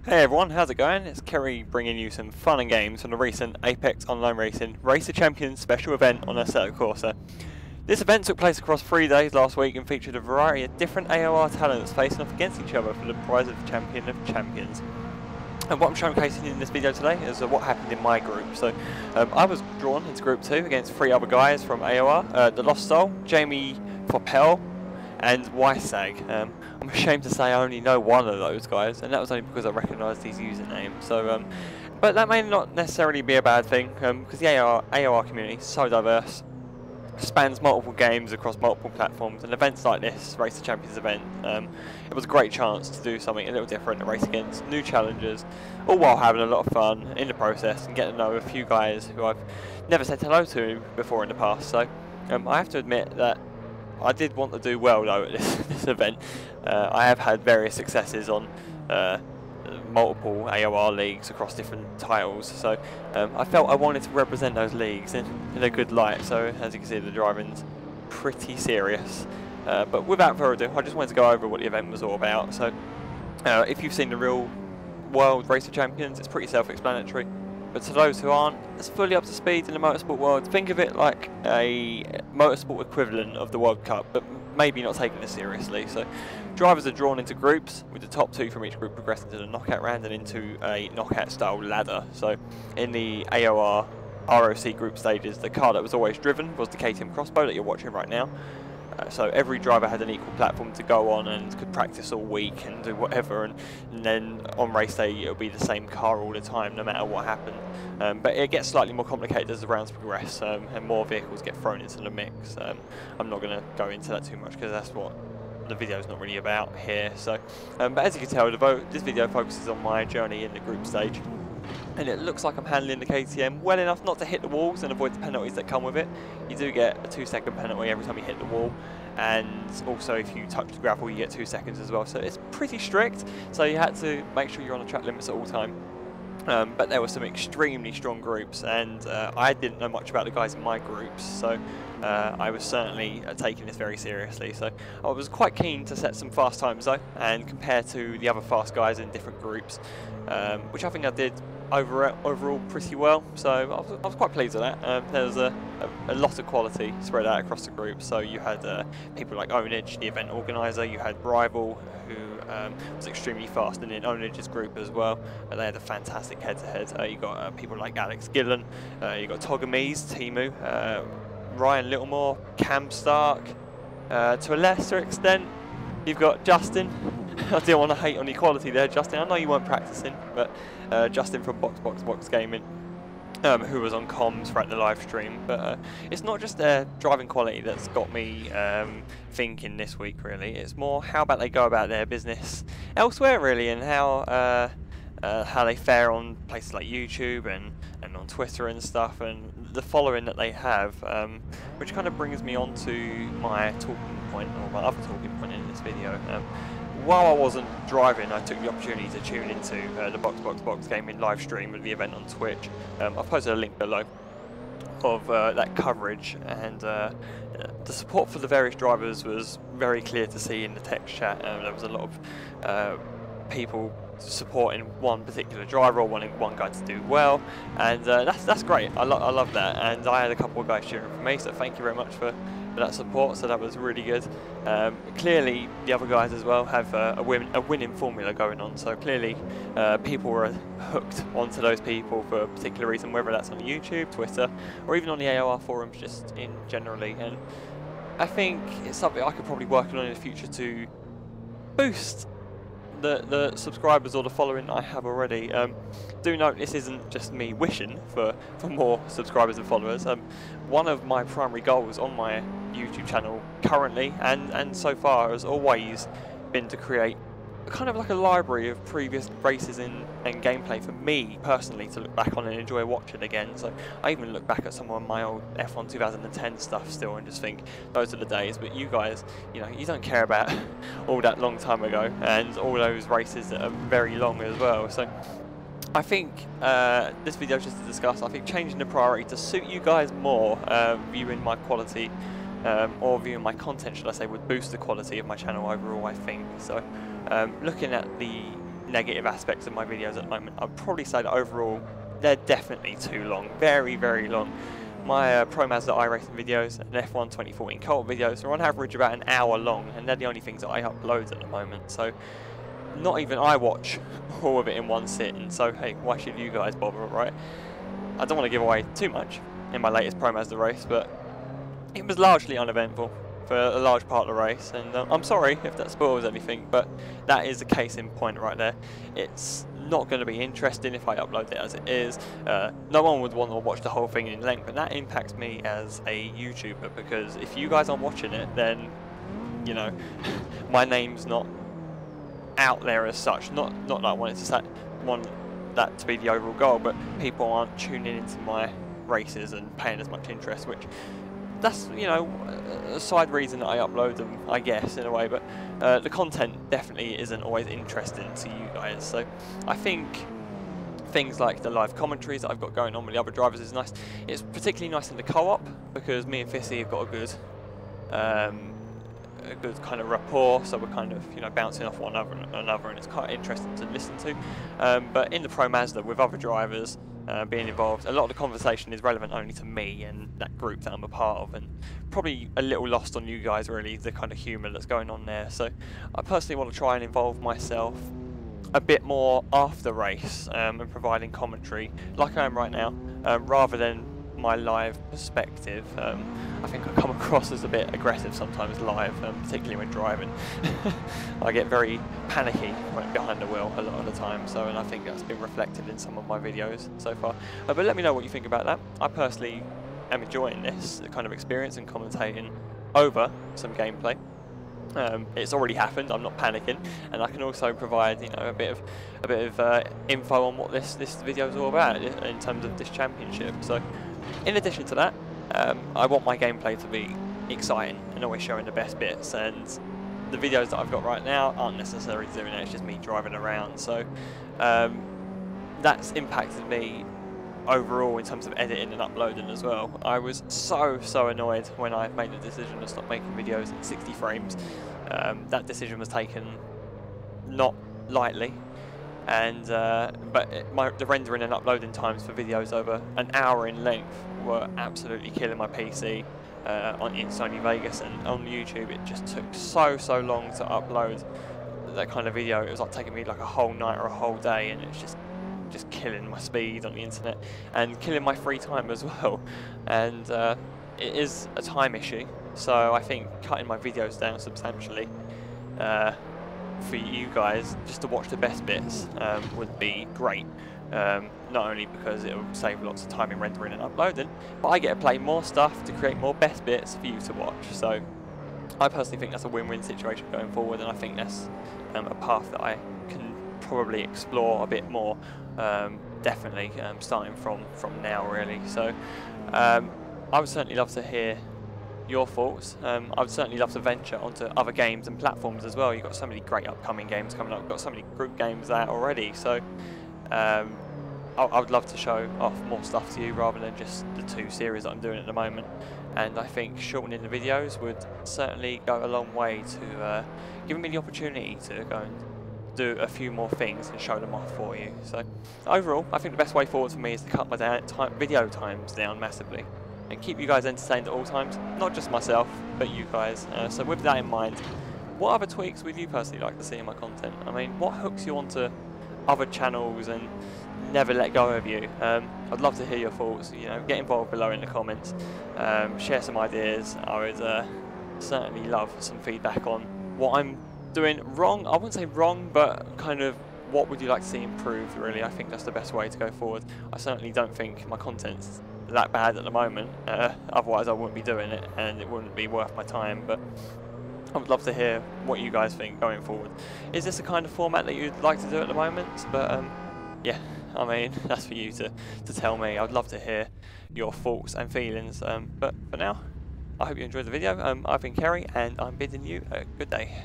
Hey everyone, how's it going? It's Kerry bringing you some fun and games from the recent Apex Online Racing Race of Champions special event on Assetto Corsa. This event took place across 3 days last week and featured a variety of different AOR talents facing off against each other for the prize of Champion of Champions. And what I'm showcasing in this video today is what happened in my group. So I was drawn into Group 2 against 3 other guys from AOR, The Lost Soul, Jamie Foppel, and Wysag. I'm ashamed to say I only know one of those guys, and that was only because I recognised his username. So, but that may not necessarily be a bad thing, because the AOR community is so diverse, spans multiple games across multiple platforms, and events like this Race of Champions event, it was a great chance to do something a little different, to race against new challengers, all while having a lot of fun in the process and getting to know a few guys who I've never said hello to before in the past. So I have to admit that I did want to do well though at this event. I have had various successes on multiple AOR leagues across different titles, so I felt I wanted to represent those leagues in a good light. So as you can see, the driving's pretty serious. But without further ado, I just wanted to go over what the event was all about. So if you've seen the real world Race of Champions, it's pretty self-explanatory. But to those who aren't as fully up to speed in the motorsport world, think of it like a motorsport equivalent of the World Cup, but maybe not taking it seriously. So drivers are drawn into groups, with the top 2 from each group progressing to the knockout round and into a knockout style ladder. So in the AOR ROC group stages, the car that was always driven was the KTM X-Bow that you're watching right now. So every driver had an equal platform to go on and could practice all week and do whatever, and then on race day it'll be the same car all the time no matter what happened. But it gets slightly more complicated as the rounds progress, and more vehicles get thrown into the mix. I'm not going to go into that too much because that's what the video is not really about here. So, but as you can tell, this video focuses on my journey in the group stage. And it looks like I'm handling the KTM well enough not to hit the walls and avoid the penalties that come with it. You do get a 2-second penalty every time you hit the wall, and also if you touch the gravel you get 2 seconds as well. So it's pretty strict, so you had to make sure you're on the track limits at all time. But there were some extremely strong groups, and I didn't know much about the guys in my groups, so I was certainly taking this very seriously. So I was quite keen to set some fast times though, and compare to the other fast guys in different groups, which I think I did overall pretty well. So I was quite pleased with that. There was a lot of quality spread out across the group. So you had people like Ownage, the event organizer. You had Rival, who was extremely fast in Onage's group as well. They had a fantastic head-to-head. You got people like Alex Gillen. You got Togamise, Timu, Ryan Littlemore, Cam Stark. To a lesser extent, you've got Justin. I didn't want to hate on equality there, Justin. I know you weren't practicing, but Justin from Box Gaming, who was on comms throughout the live stream. But it's not just their driving quality that's got me thinking this week, really. It's more how about they go about their business elsewhere, really, and how they fare on places like YouTube and on Twitter and stuff, and the following that they have, which kind of brings me on to my talking point, or my other talking point in this video. While I wasn't driving, I took the opportunity to tune into the Box Gaming live stream of the event on Twitch. I've posted a link below of that coverage, and the support for the various drivers was very clear to see in the text chat. There was a lot of people supporting one particular driver or wanting one guy to do well, and that's great. I love that, and I had a couple of guys cheering for me, so thank you very much for that support. So that was really good. Clearly the other guys as well have a winning formula going on, so clearly people were hooked onto those people for a particular reason, whether that's on YouTube, Twitter, or even on the AOR forums just in generally. And I think it's something I could probably work on in the future to boost the subscribers or the following I have already. Do note this isn't just me wishing for more subscribers and followers. One of my primary goals on my YouTube channel currently and so far has always been to create kind of like a library of previous races and gameplay for me personally to look back on and enjoy watching again. So I even look back at some of my old F1 2010 stuff still and just think those are the days. But you guys, you know, you don't care about all that long time ago and all those races that are very long as well. So I think this video is just to discuss, I think changing the priority to suit you guys more, viewing my quality or viewing my content, should I say, would boost the quality of my channel overall, I think. So looking at the negative aspects of my videos at the moment. I'd probably say that overall they're definitely too long, very, very long. My Pro Mazda iRacing videos and F1 2014 co-op videos are on average about an hour long, and they're the only things that I upload at the moment. So not even I watch all of it in one sitting, so hey, why should you guys bother, right? I don't want to give away too much in my latest Pro Mazda race, but it was largely uneventful for a large part of the race, and I'm sorry if that spoils anything, but that is a case in point right there. It's not going to be interesting if I upload it as it is. No one would want to watch the whole thing in length, and that impacts me as a YouTuber, because if you guys aren't watching it, then, you know, my name's not out there as such. Not that I want that to be the overall goal, but people aren't tuning into my races and paying as much interest, which that's, you know, a side reason that I upload them, I guess, in a way, but the content definitely isn't always interesting to you guys. So I think things like the live commentaries that I've got going on with the other drivers is nice. It's particularly nice in the co-op, because me and Fissy have got a good kind of rapport, so we're kind of, you know, bouncing off one another, and it's quite interesting to listen to. But in the Pro Mazda with other drivers being involved, a lot of the conversation is relevant only to me and that group that I'm a part of, and probably a little lost on you guys, really, the kind of humour that's going on there. So I personally want to try and involve myself a bit more after race, and providing commentary like I am right now, rather than my live perspective. I think I come across as a bit aggressive sometimes live, particularly when driving. I get very panicky when behind the wheel a lot of the time, so, and I think that's been reflected in some of my videos so far. But let me know what you think about that. I personally am enjoying this kind of experience and commentating over some gameplay. It's already happened, I'm not panicking, and I can also provide, you know, a bit of info on what this video is all about in terms of this championship. So in addition to that, I want my gameplay to be exciting and always showing the best bits, and the videos that I've got right now aren't necessarily doing it, it's just me driving around. So that's impacted me overall in terms of editing and uploading as well. I was so annoyed when I made the decision to stop making videos in 60 frames. That decision was taken not lightly, and but the rendering and uploading times for videos over an hour in length were absolutely killing my PC in Sony Vegas, and on YouTube it just took so long to upload that kind of video. It was like taking me like a whole night or a whole day, and it's just killing my speed on the internet and killing my free time as well. And it is a time issue, so I think cutting my videos down substantially for you guys just to watch the best bits would be great. Not only because it will save lots of time in rendering and uploading, but I get to play more stuff to create more best bits for you to watch. So I personally think that's a win-win situation going forward, and I think that's a path that I can probably explore a bit more, definitely starting from now, really. So I would certainly love to hear your thoughts. I would certainly love to venture onto other games and platforms as well. You've got so many great upcoming games coming up. We've got so many group games out already, so I would love to show off more stuff to you rather than just the 2 series that I'm doing at the moment. And I think shortening the videos would certainly go a long way to giving me the opportunity to go and do a few more things and show them off for you. So overall, I think the best way forward for me is to cut my video times down massively and keep you guys entertained at all times, not just myself, but you guys. So with that in mind, what other tweaks would you personally like to see in my content? I mean, what hooks you onto other channels and never let go of you? I'd love to hear your thoughts. You know, get involved below in the comments, share some ideas. I would certainly love some feedback on what I'm doing wrong. I wouldn't say wrong, but kind of what would you like to see improved, really. I think that's the best way to go forward. I certainly don't think my content's that bad at the moment, otherwise I wouldn't be doing it and it wouldn't be worth my time. But I would love to hear what you guys think going forward. Is this the kind of format that you'd like to do at the moment? But yeah, I mean, that's for you to tell me. I'd love to hear your thoughts and feelings. But for now, I hope you enjoyed the video. I've been Kerry, and I'm bidding you a good day.